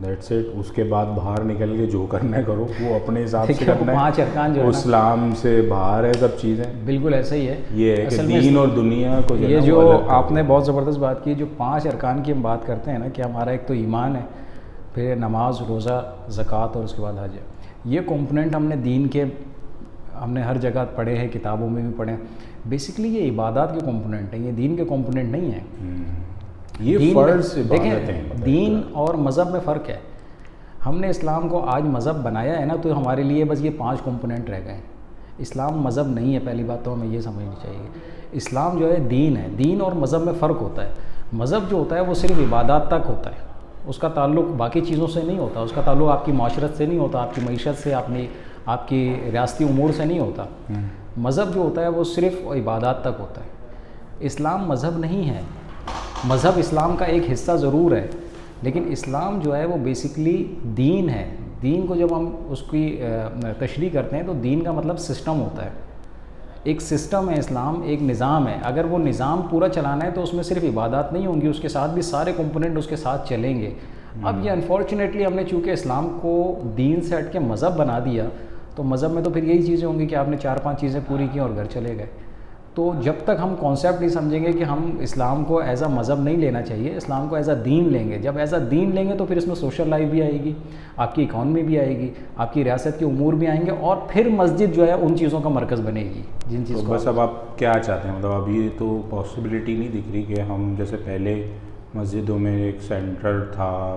That's it. اس کے بعد باہر نکل کے جو کرنا ہے کرو, وہ اپنے حساب سے کرنا ہے. 5 ارکان جو ہے اسلام سے باہر ہے سب چیزیں. بالکل ایسا ہی ہے. یہ ہے کہ دین اور دنیا کو یہ جو آپ نے بہت زبردست بات کی, جو 5 ارکان کی ہم بات کرتے ہیں نا, کہ ہمارا ایک تو ایمان ہے, پھر نماز, روزہ, زکوٰۃ, اور اس کے بعد حج ہے. یہ کمپوننٹ ہم نے دین کے ہم نے ہر جگہ پڑھے ہیں, کتابوں میں بھی پڑھے ہیں. بیسکلی یہ عبادات کے کمپوننٹ ہیں, یہ دین کے کمپوننٹ نہیں ہیں. یہ فرض دیکھیں, دین اور مذہب میں فرق ہے. ہم نے اسلام کو آج مذہب بنایا ہے نا, تو ہمارے لیے بس یہ 5 کمپوننٹ رہ گئے ہیں. اسلام مذہب نہیں ہے, پہلی بات تو ہمیں یہ سمجھنی چاہیے. اسلام جو ہے دین ہے. دین اور مذہب میں فرق ہوتا ہے. مذہب جو ہوتا ہے وہ صرف عبادات تک ہوتا ہے, اس کا تعلق باقی چیزوں سے نہیں ہوتا, اس کا تعلق آپ کی معاشرت سے نہیں ہوتا, آپ کی معیشت سے, آپ کی ریاستی امور سے نہیں ہوتا. مذہب جو ہوتا ہے وہ صرف عبادات تک ہوتا ہے. اسلام مذہب نہیں ہے. مذہب اسلام کا ایک حصہ ضرور ہے, لیکن اسلام جو ہے وہ بیسکلی دین ہے. دین کو جب ہم اس کی تشریح کرتے ہیں تو دین کا مطلب سسٹم ہوتا ہے. ایک سسٹم ہے اسلام, ایک نظام ہے. اگر وہ نظام پورا چلانا ہے تو اس میں صرف عبادات نہیں ہوں گی, اس کے ساتھ بھی سارے کمپوننٹ اس کے ساتھ چلیں گے. اب یہ انفارچونیٹلی ہم نے چونکہ اسلام کو دین سے ہٹ کے مذہب بنا دیا, تو مذہب میں تو پھر یہی چیزیں ہوں گی کہ آپ نے 4-5 چیزیں پوری کی اور گھر چلے گئے. تو جب تک ہم کانسیپٹ نہیں سمجھیں گے کہ ہم اسلام کو ایز اے مذہب نہیں لینا چاہیے, اسلام کو ایز اے دین لیں گے. جب ایز اے دین لیں گے تو پھر اس میں سوشل لائف بھی آئے گی, آپ کی اکانومی بھی آئے گی, آپ کی ریاست کے امور بھی آئیں گے, اور پھر مسجد جو ہے ان چیزوں کا مرکز بنے گی جن چیزوں. بس اب آپ کیا چاہتے ہیں, مطلب ابھی تو پاسبلٹی نہیں دکھ رہی کہ ہم جیسے پہلے مسجدوں میں ایک سینٹر تھا,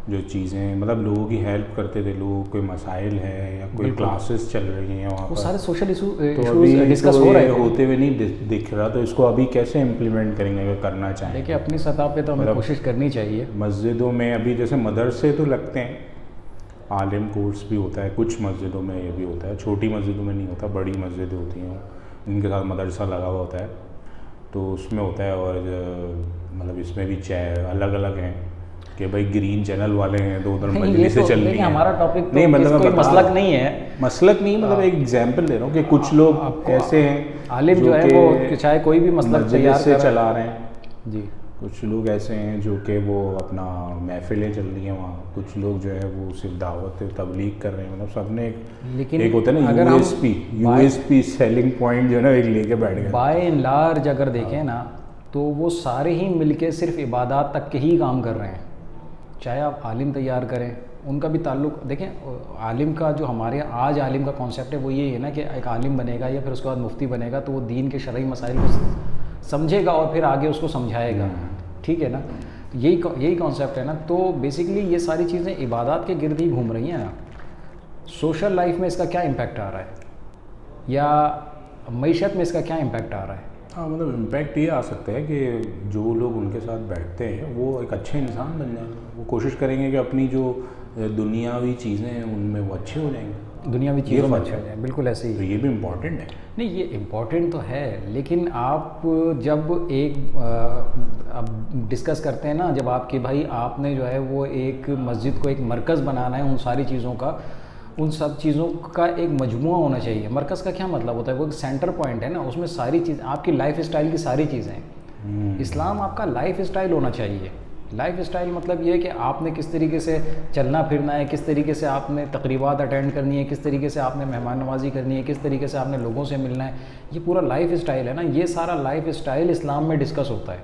جو چیزیں مطلب لوگوں کی ہیلپ کرتے تھے, لوگوں کوئی مسائل ہے یا کوئی کلاسز چل رہی ہیں وہاں پر, وہ سارے سوشل ایشوز ڈسکس ہو رہے ہیں, ہوتے ہوئے نہیں دکھ رہا. تو اس کو ابھی کیسے امپلیمنٹ کریں گے اگر کرنا چاہیں؟ دیکھیں اپنی سطح پہ تو ہمیں کوشش کرنی چاہیے. مسجدوں میں ابھی جیسے مدرسے تو لگتے ہیں, عالم کورس بھی ہوتا ہے, کچھ مسجدوں میں یہ بھی ہوتا ہے, چھوٹی مسجدوں میں نہیں ہوتا, بڑی مسجدیں ہوتی ہیں ان کے ساتھ مدرسہ لگا ہوا ہوتا ہے, تو اس میں ہوتا ہے. اور مطلب اس میں بھی الگ الگ ہیں کہ بھائی گرین چینل والے ہیں تو ادھر مجلسیں چل رہی ہیں. ہمارا ٹاپک نہیں, مطلب کوئی مسلک نہیں ہے, مسلک نہیں, مطلب ایک ایگزامپل دے رہا ہوں کہ کچھ لوگ ایسے ہیں عالم جو ہے وہ چاہے کوئی بھی مسلک تیار سے چلا رہے ہیں. جی, کچھ لوگ ایسے ہیں جو کہ وہ اپنا محفلیں چل رہی ہیں وہاں, کچھ لوگ جو ہے وہ صرف دعوت تبلیغ کر رہے ہیں. مطلب سب نے ایک ہوتا ہے نا U S P selling point جو ہے نا ایک لے کے بیٹھ گئے. بائی اینڈ لارج اگر دیکھیں نا تو وہ سارے ہی مل کے صرف عبادات تک کے ہی کام کر رہے ہیں. چاہے آپ عالم تیار کریں, ان کا بھی تعلق دیکھیں. عالم کا جو ہمارے آج عالم کا کانسیپٹ ہے وہ یہ ہے نا کہ ایک عالم بنے گا یا پھر اس کے بعد مفتی بنے گا تو وہ دین کے شرعی مسائل کو سمجھے گا اور پھر آگے اس کو سمجھائے گا. ٹھیک ہے نا, یہی کانسیپٹ ہے نا. تو بیسکلی یہ ساری چیزیں عبادات کے گرد ہی گھوم رہی ہیں نا. سوشل لائف میں اس کا کیا امپیکٹ آ رہا ہے یا معیشت میں اس کا کیا امپیکٹ آ رہا ہے؟ ہاں, مطلب امپیکٹ یہ آ سکتا ہے کہ جو لوگ ان کے ساتھ بیٹھتے ہیں وہ ایک اچھے انسان بن جائیں گے. وہ کوشش کریں گے کہ اپنی جو دنیاوی چیزیں ہیں ان میں وہ اچھے ہو جائیں گے, دنیاوی چیزوں میں اچھے ہو جائیں. بالکل ایسے ہی. یہ بھی امپورٹنٹ ہے. نہیں, یہ امپورٹنٹ تو ہے, لیکن آپ جب ایک اب ڈسکس کرتے ہیں نا, جب آپ کہ بھائی آپ نے جو ہے وہ ایک مسجد کو ایک مرکز بنانا ہے, ان ساری چیزوں کا, ان سب چیزوں کا ایک مجموعہ ہونا چاہیے. مرکز کا کیا مطلب ہوتا ہے؟ وہ ایک سینٹر پوائنٹ ہے نا, اس میں ساری چیز آپ کی لائف اسٹائل کی ساری چیزیں ہیں. اسلام آپ کا لائف اسٹائل ہونا چاہیے. لائف اسٹائل مطلب یہ ہے کہ آپ نے کس طریقے سے چلنا پھرنا ہے, کس طریقے سے آپ نے تقریبات اٹینڈ کرنی ہے, کس طریقے سے آپ نے مہمان نوازی کرنی ہے, کس طریقے سے آپ نے لوگوں سے ملنا ہے. یہ پورا لائف اسٹائل ہے نا. یہ سارا لائف اسٹائل اسلام میں ڈسکس ہوتا ہے,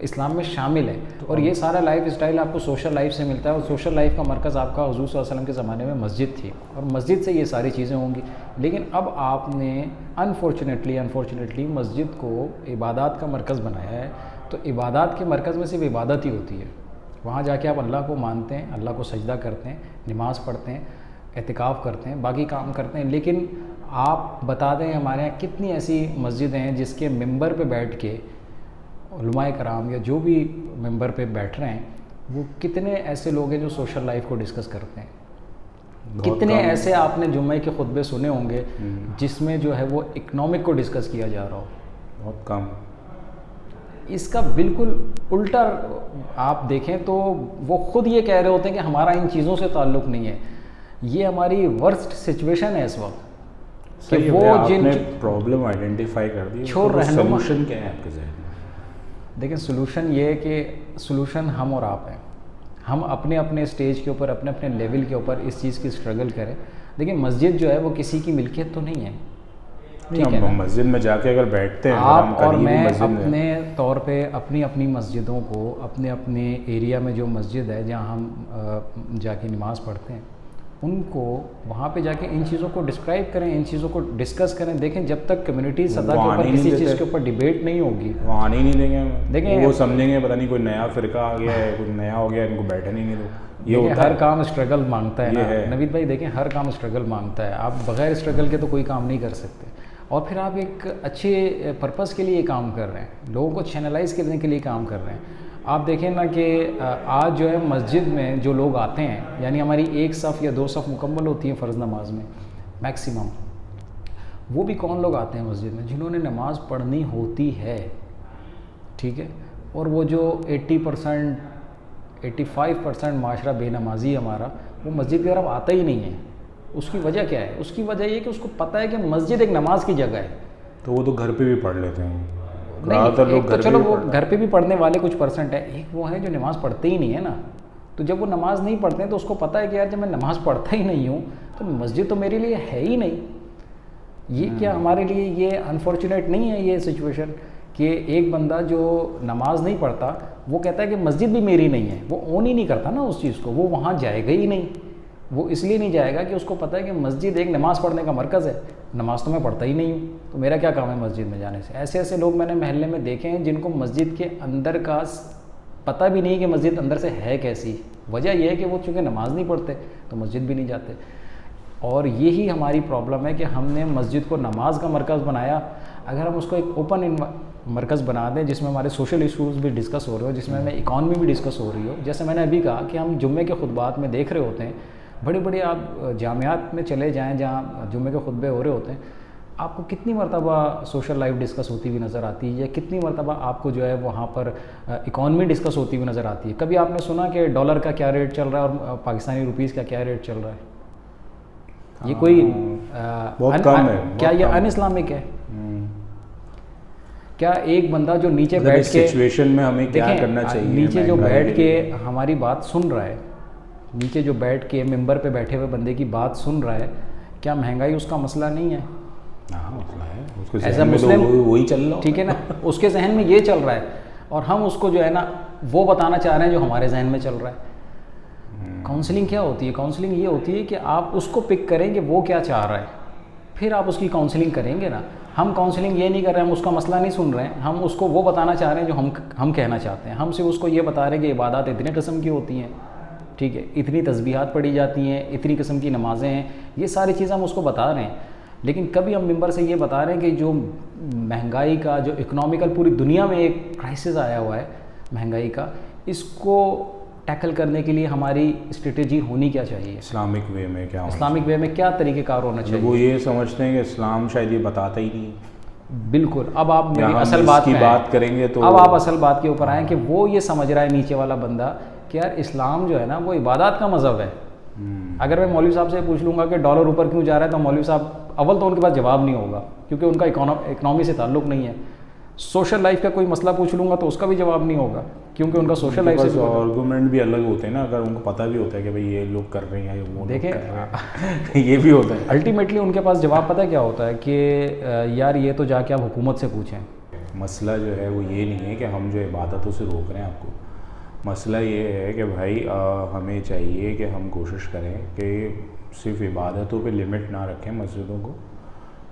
اسلام میں شامل ہے. اور یہ سارا لائف اسٹائل آپ کو سوشل لائف سے ملتا ہے, اور سوشل لائف کا مرکز آپ کا حضور صلی اللہ علیہ وسلم کے زمانے میں مسجد تھی, اور مسجد سے یہ ساری چیزیں ہوں گی. لیکن اب آپ نے انفارچونیٹلی مسجد کو عبادات کا مرکز بنایا ہے. تو عبادات کے مرکز میں صرف عبادت ہی ہوتی ہے. وہاں جا کے آپ اللہ کو مانتے ہیں, اللہ کو سجدہ کرتے ہیں, نماز پڑھتے ہیں, اعتکاف کرتے ہیں, باقی کام کرتے ہیں. لیکن آپ بتا دیں ہمارے یہاں کتنی ایسی مسجدیں ہیں جس کے ممبر پہ بیٹھ کے علماء کرام یا جو بھی ممبر پہ بیٹھ رہے ہیں وہ کتنے ایسے لوگ ہیں جو سوشل لائف کو ڈسکس کرتے ہیں. کتنے ایسے آپ نے جمعے کے خطبے سنے ہوں گے جس میں جو ہے وہ اکنامک کو ڈسکس کیا جا رہا ہو؟ بہت کم. اس کا بالکل الٹا آپ دیکھیں تو وہ خود یہ کہہ رہے ہوتے ہیں کہ ہمارا ان چیزوں سے تعلق نہیں ہے. یہ ہماری ورسٹ سچویشن ہے اس وقت کہ وہ جن پرابلم آئیڈینٹیفائی کر دی, چھوڑ رہے ہیں. سولوشن کیا ہے آپ کے ذہن میں؟ دیکھیں سولوشن یہ ہے کہ سولوشن ہم اور آپ ہیں. ہم اپنے اپنے اسٹیج کے اوپر اپنے اپنے لیول کے اوپر اس چیز کی اسٹرگل کریں. دیکھیں مسجد جو ہے وہ کسی کی ملکیت تو نہیں ہے, ٹھیک ہے نا. مسجد میں جا کے اگر بیٹھتے ہیں آپ اور میں اپنے طور پہ اپنی اپنی مسجدوں کو, اپنے اپنے ایریا میں جو مسجد ہے جہاں ہم جا کے نماز پڑھتے ہیں, ان کو وہاں پہ جا کے ان چیزوں کو ڈسکرائب کریں, ان چیزوں کو ڈسکس کریں. دیکھیں جب تک کمیونٹی سطح کے اوپر کسی چیز کے اوپر ڈیبیٹ نہیں ہوگی, وہ آنے ہی نہیں دیں گے. دیکھیں وہ سمجھیں گے پتہ نہیں کوئی نیا فرقہ آ گیا ہے, کوئی نیا ہو گیا, ان کو بیٹھنے ہی نہیں دو. یہ ہوتا ہر کام اسٹرگل مانگتا ہے نا نوید بھائی. دیکھیں ہر کام اسٹرگل مانگتا ہے, آپ بغیر اسٹرگل کے تو کوئی کام نہیں کر سکتے. اور پھر آپ ایک اچھے پرپس کے لیے کام کر رہے ہیں, لوگوں کو چینلائز کرنے کے لیے کام کر رہے ہیں. آپ دیکھیں نا کہ آج جو ہے مسجد میں جو لوگ آتے ہیں, یعنی ہماری 1 صف یا 2 صف مکمل ہوتی ہیں فرض نماز میں میکسیمم, وہ بھی کون لوگ آتے ہیں مسجد میں؟ جنہوں نے نماز پڑھنی ہوتی ہے, ٹھیک ہے. اور وہ جو 80% 85% معاشرہ بے نمازی ہمارا, وہ مسجد کی طرف آتا ہی نہیں ہے. اس کی وجہ کیا ہے؟ اس کی وجہ یہ کہ اس کو پتہ ہے کہ مسجد ایک نماز کی جگہ ہے. تو وہ تو گھر پہ بھی پڑھ لیتے ہیں. نہیں, ایک تو چلو وہ گھر پہ بھی پڑھنے والے کچھ پرسنٹ ہے, ایک وہ ہے جو نماز پڑھتے ہی نہیں ہے نا. تو جب وہ نماز نہیں پڑھتے ہیں تو اس کو پتہ ہے کہ یار جب میں نماز پڑھتا ہی نہیں ہوں تو مسجد تو میرے لیے ہے ہی نہیں. یہ کیا ہمارے لیے یہ انفارچونیٹ نہیں ہے یہ سچویشن کہ ایک بندہ جو نماز نہیں پڑھتا وہ کہتا ہے کہ مسجد بھی میری نہیں ہے, وہ اون ہی نہیں کرتا نا اس چیز کو, وہ وہاں جائے گا ہی نہیں. وہ اس لیے نہیں جائے گا کہ اس کو پتہ ہے کہ مسجد ایک نماز پڑھنے کا مرکز ہے, نماز تو میں پڑھتا ہی نہیں ہوں, تو میرا کیا کام ہے مسجد میں جانے سے. ایسے ایسے لوگ میں نے محلے میں دیکھے ہیں جن کو مسجد کے اندر کا پتہ بھی نہیں کہ مسجد اندر سے ہے کیسی. وجہ یہ ہے کہ وہ چونکہ نماز نہیں پڑھتے تو مسجد بھی نہیں جاتے. اور یہی ہماری پرابلم ہے کہ ہم نے مسجد کو نماز کا مرکز بنایا. اگر ہم اس کو ایک اوپن مرکز بنا دیں جس میں ہمارے سوشل ایشوز بھی ڈسکس ہو رہے ہو, جس میں ہمیں اکانومی بھی ڈسکس ہو رہی ہو. جیسے میں نے ابھی کہا کہ ہم جمعے کے خطبات میں دیکھ رہے ہوتے ہیں, بڑے بڑے آپ جامعات میں چلے جائیں جہاں جمعے کے خطبے ہو رہے ہوتے ہیں, آپ کو کتنی مرتبہ سوشل لائف ڈسکس ہوتی ہوئی نظر آتی ہے, یا کتنی مرتبہ آپ کو جو ہے وہاں پر اکانومی ڈسکس ہوتی ہوئی نظر آتی ہے. کبھی آپ نے سنا کہ ڈالر کا کیا ریٹ چل رہا ہے اور پاکستانی روپیز کا کیا ریٹ چل رہا ہے؟ یہ کوئی بہت کم ہے. کیا یہ ان اسلامک ہے؟ کیا ایک بندہ جو نیچے بیٹھ کے سچویشن میں ہمیں کیا کرنا چاہیے, نیچے جو بیٹھ کے ہماری بات سن رہا ہے, نیچے جو بیٹھ کے ممبر پہ بیٹھے ہوئے بندے کی بات سن رہا ہے, کیا مہنگائی اس کا مسئلہ نہیں ہے؟ مسئلہ ہے, ایز اے مسلم وہی چل رہا, ٹھیک ہے نا. اس کے ذہن میں یہ چل رہا ہے اور ہم اس کو جو ہے نا وہ بتانا چاہ رہے ہیں جو ہمارے ذہن میں چل رہا ہے. کاؤنسلنگ کیا ہوتی ہے؟ کاؤنسلنگ یہ ہوتی ہے کہ آپ اس کو پک کریں کہ وہ کیا چاہ رہا ہے, پھر آپ اس کی کاؤنسلنگ کریں گے نا. ہم کاؤنسلنگ یہ نہیں کر رہے ہیں, ہم اس کا مسئلہ نہیں سن رہے ہیں, ہم اس کو وہ بتانا چاہ رہے ہیں جو ہم کہنا چاہتے ہیں. ہم صرف اس کو یہ بتا رہے ہیں کہ عبادات اتنے قسم کی ہوتی ہیں, ٹھیک ہے, اتنی تسبیحات پڑھی جاتی ہیں, اتنی قسم کی نمازیں ہیں, یہ ساری چیزیں ہم اس کو بتا رہے ہیں. لیکن کبھی ہم ممبر سے یہ بتا رہے ہیں کہ جو مہنگائی کا جو اکنامیکل پوری دنیا میں ایک کرائسس آیا ہوا ہے مہنگائی کا, اس کو ٹیکل کرنے کے لیے ہماری اسٹریٹجی ہونی کیا چاہیے؟ اسلامک وے میں کیا, اسلامک وے میں کیا طریقہ کار ہونا چاہیے؟ وہ یہ سمجھتے ہیں کہ اسلام شاید یہ بتاتا ہی نہیں. بالکل. اب آپ میری اصل بات کی بات کریں گے تو اب آپ اصل بات کے اوپر آئیں کہ وہ یہ سمجھ رہا ہے نیچے والا بندہ کہ یار اسلام جو ہے نا وہ عبادات کا مذہب ہے. اگر میں مولوی صاحب سے پوچھ لوں گا کہ ڈالر اوپر کیوں جا رہا ہے, تو مولوی صاحب اول تو ان کے پاس جواب نہیں ہوگا کیونکہ ان کا اکنامی سے تعلق نہیں ہے. سوشل لائف کا کوئی مسئلہ پوچھ لوں گا تو اس کا بھی جواب نہیں ہوگا کیونکہ ان کا سوشل لائف سے آرگومنٹ بھی الگ ہوتے ہیں نا. اگر ان کو پتہ بھی ہوتا ہے کہ بھائی یہ لوگ کر رہے ہیں, وہ دیکھیں یہ بھی ہوتا ہے. الٹیمیٹلی ان کے پاس جواب پتہ کیا ہوتا ہے کہ یار یہ تو جا کے آپ حکومت سے پوچھیں. مسئلہ جو ہے وہ یہ نہیں ہے کہ ہم جو عبادتوں سے روک رہے ہیں آپ کو. مسئلہ یہ ہے کہ بھائی ہمیں چاہیے کہ ہم کوشش کریں کہ صرف عبادتوں پہ لمٹ نہ رکھیں مسجدوں کو,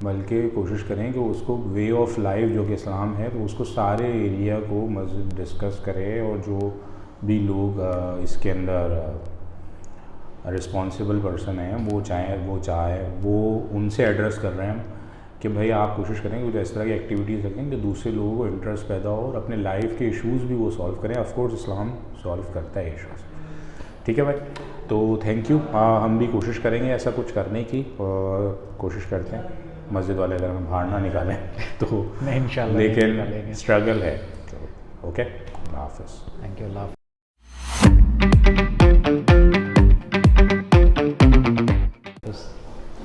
بلکہ کوشش کریں کہ اس کو وے آف لائف جو کہ اسلام ہے تو اس کو سارے ایریا کو مسجد ڈسکس کرے, اور جو بھی لوگ اس کے اندر رسپانسبل پرسن ہیں وہ چاہے وہ ان سے ایڈریس کر رہے ہیں کہ بھائی آپ کوشش کریں کہ کچھ اس طرح کی ایکٹیویٹیز رکھیں کہ دوسرے لوگوں کو انٹرسٹ پیدا ہو اور اپنے لائف کے ایشوز بھی وہ سالو کریں. آف کورس اسلام سالو کرتا ہے ایشوز, ٹھیک ہے بھائی. تو تھینک یو. ہم بھی کوشش کریں گے ایسا کچھ کرنے کی, اور کوشش کرتے ہیں مسجد والے اگر ہم باہر نہ نکالیں تو انشاءاللہ, لیکن اسٹرگل ہے. اوکے, اللہ حافظ. Thank you. اللہ حافظ.